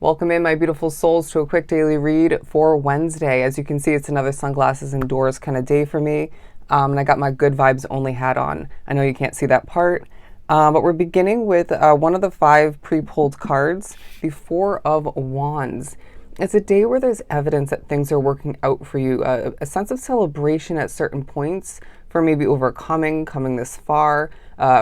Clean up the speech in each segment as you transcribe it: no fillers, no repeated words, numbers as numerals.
Welcome in, my beautiful souls, to a quick daily read for Wednesday. As you can see, it's another sunglasses indoors kind of day for me. And I got my good vibes only hat on. I know you can't see that part. But we're beginning with one of the 5 pre-pulled cards, the 4 of Wands. It's a day where there's evidence that things are working out for you, a sense of celebration at certain points for maybe overcoming, coming this far,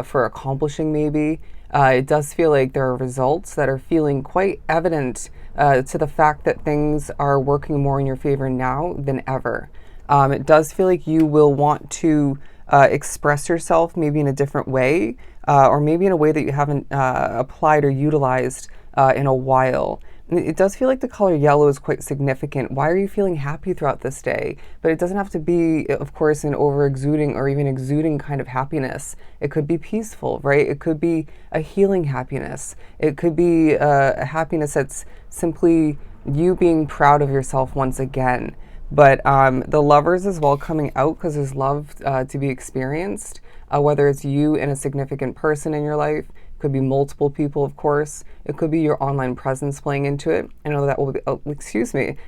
for accomplishing maybe. It does feel like there are results that are feeling quite evident to the fact that things are working more in your favor now than ever. It does feel like you will want to express yourself maybe in a different way, or maybe in a way that you haven't applied or utilized in a while. It does feel like the color yellow is quite significant. Why are you feeling happy throughout this day? But it doesn't have to be, of course, an over-exuding or even exuding kind of happiness. It could be peaceful, right? It could be a healing happiness. It could be a happiness that's simply you being proud of yourself once again. But the lovers as well coming out, because there's love to be experienced, whether it's you and a significant person in your life. Could be multiple people, of course. It could be your online presence playing into it. I know that will be,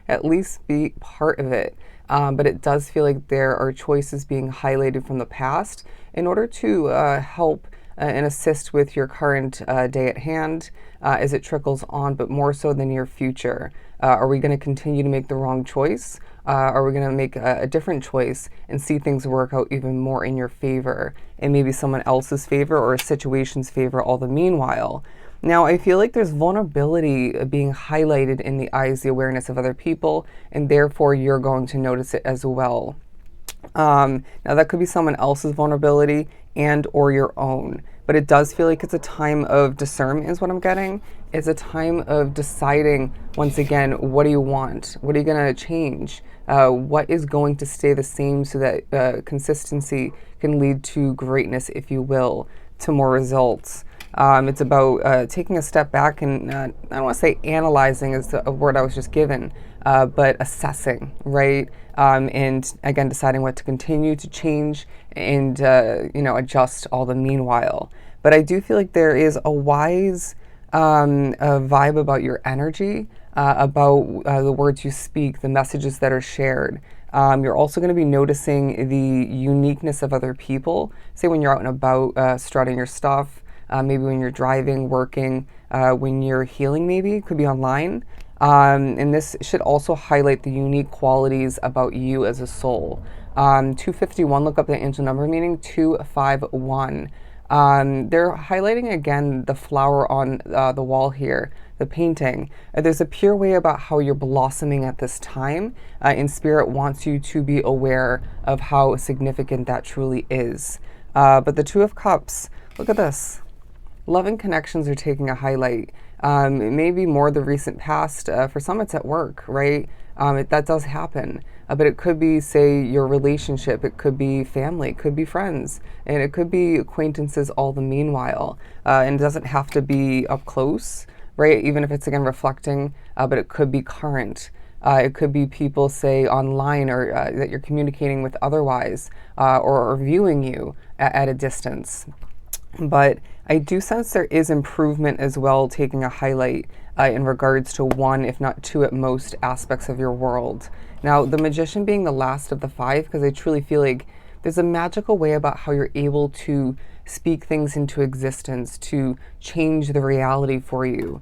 at least be part of it. But it does feel like there are choices being highlighted from the past in order to help and assist with your current day at hand as it trickles on, but more so than your future. Are we going to continue to make the wrong choice? Are we going to make a different choice and see things work out even more in your favor and maybe someone else's favor or a situation's favor all the meanwhile? Now, I feel like there's vulnerability being highlighted in the eyes, the awareness of other people, and therefore you're going to notice it as well. Now, that could be someone else's vulnerability and or your own. But it does feel like it's a time of discernment is what I'm getting. It's a time of deciding, once again, what do you want? What are you going to change? What is going to stay the same so that consistency can lead to greatness, if you will, to more results. It's about taking a step back and, I don't want to say analyzing is a word I was just given, but assessing, right? And again, deciding what to continue to change and, adjust all the meanwhile. But I do feel like there is a wise a vibe about your energy, about the words you speak, the messages that are shared. You're also going to be noticing the uniqueness of other people. Say when you're out and about strutting your stuff, maybe when you're driving, working, when you're healing maybe, it could be online. And this should also highlight the unique qualities about you as a soul. 251, look up the angel number meaning, 251. They're highlighting again the flower on the wall here, the painting. There's a pure way about how you're blossoming at this time, and Spirit wants you to be aware of how significant that truly is. But the 2 of Cups, look at this. Love and connections are taking a highlight. It may be more the recent past. For some, it's at work, right? That does happen. But it could be, say, your relationship. It could be family. It could be friends. And it could be acquaintances all the meanwhile. And it doesn't have to be up close, right? Even if it's, again, reflecting. But it could be current. It could be people, say, online or that you're communicating with otherwise or viewing you at a distance. But I do sense there is improvement as well, taking a highlight in regards to 1, if not 2 at most, aspects of your world. Now, the Magician being the last of the 5, because I truly feel like there's a magical way about how you're able to speak things into existence, to change the reality for you.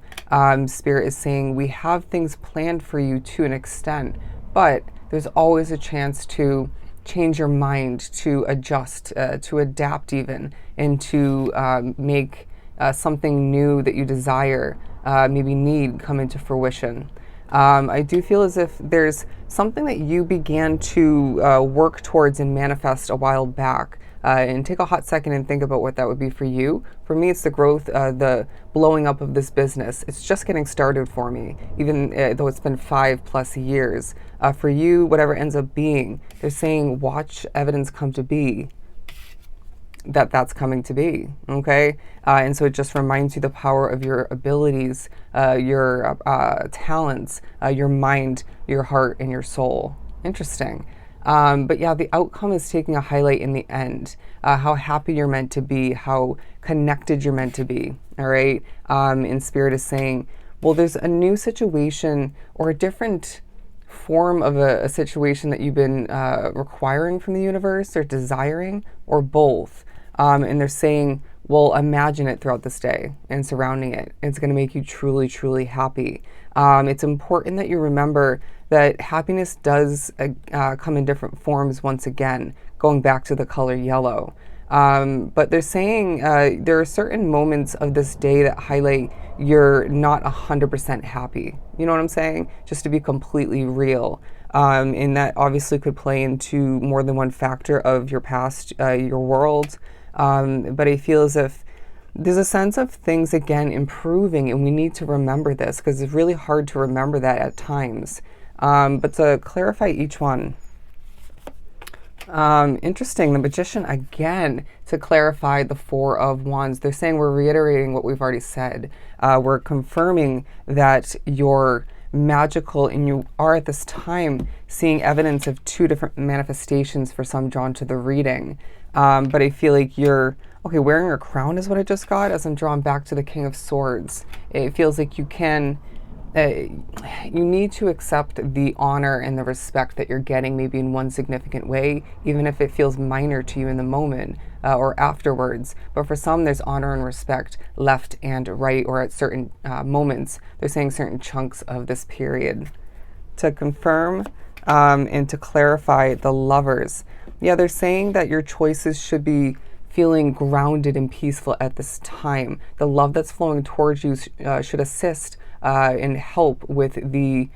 Spirit is saying we have things planned for you to an extent, but there's always a chance to change your mind, to adjust, to adapt even, and to make something new that you desire, maybe need, come into fruition. I do feel as if there's something that you began to work towards and manifest a while back. And take a hot second and think about what that would be for you. For me, it's the growth, the blowing up of this business. It's just getting started for me, even though it's been 5+ years. For you, whatever ends up being, they're saying watch evidence come to be, that's coming to be, okay? And so it just reminds you the power of your abilities, your talents, your mind, your heart, and your soul. Interesting. But yeah, the outcome is taking a highlight in the end, how happy you're meant to be, how connected you're meant to be, all right? And Spirit is saying, Well, there's a new situation or a different form of a situation that you've been requiring from the universe or desiring, or both. And they're saying, well, imagine it throughout this day and surrounding it. It's going to make you truly, truly happy. It's important that you remember that happiness does come in different forms once again, going back to the color yellow. But they're saying there are certain moments of this day that highlight you're not 100% happy. You know what I'm saying? Just to be completely real. And that obviously could play into more than one factor of your past, your world. But I feel as if there's a sense of things again improving, and we need to remember this because it's really hard to remember that at times. But to clarify each one, interesting. The Magician, again, to clarify the Four of Wands. They're saying we're reiterating what we've already said. We're confirming that you're magical and you are at this time seeing evidence of two different manifestations for some drawn to the reading. But I feel like you're, okay, wearing a crown is what I just got as I'm drawn back to the King of Swords. It feels like you can... you need to accept the honor and the respect that you're getting maybe in one significant way, even if it feels minor to you in the moment or afterwards. But for some, there's honor and respect left and right, or at certain moments. They're saying certain chunks of this period. To confirm and to clarify the Lovers. Yeah, they're saying that your choices should be feeling grounded and peaceful at this time. The love that's flowing towards you should assist and help with the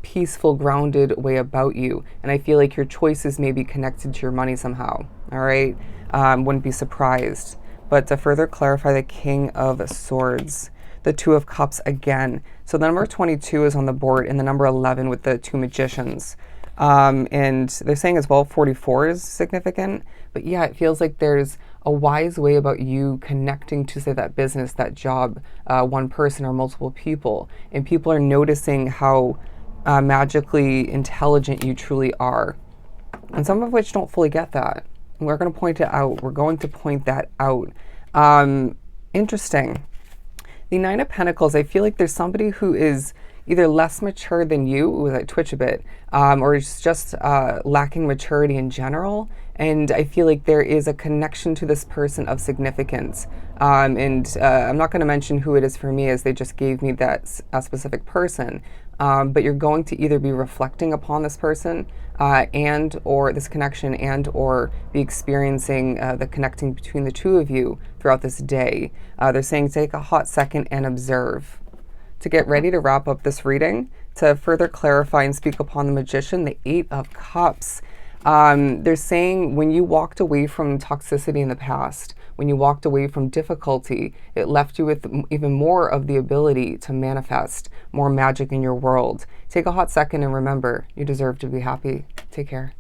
peaceful, grounded way about you. And I feel like your choices may be connected to your money somehow. All right? Wouldn't be surprised. But to further clarify the King of Swords, the Two of Cups again. So the number 22 is on the board, and the number 11 with the two Magicians. And they're saying as well 44 is significant. But yeah, it feels like there's a wise way about you connecting to, say, that business, that job, one person or multiple people. And people are noticing how magically intelligent you truly are. And some of which don't fully get that. And we're going to point it out. We're going to point that out. Interesting. The Nine of Pentacles, I feel like there's somebody who is either less mature than you, I twitch a bit, or is just lacking maturity in general. And I feel like there is a connection to this person of significance. And I'm not going to mention who it is for me, as they just gave me that specific person. But you're going to either be reflecting upon this person and or this connection, and or be experiencing the connecting between the two of you throughout this day. They're saying take a hot second and observe. To get ready to wrap up this reading, to further clarify and speak upon the Magician, the Eight of Cups. They're saying when you walked away from toxicity in the past, when you walked away from difficulty, it left you with even more of the ability to manifest more magic in your world. Take a hot second and remember, you deserve to be happy. Take care.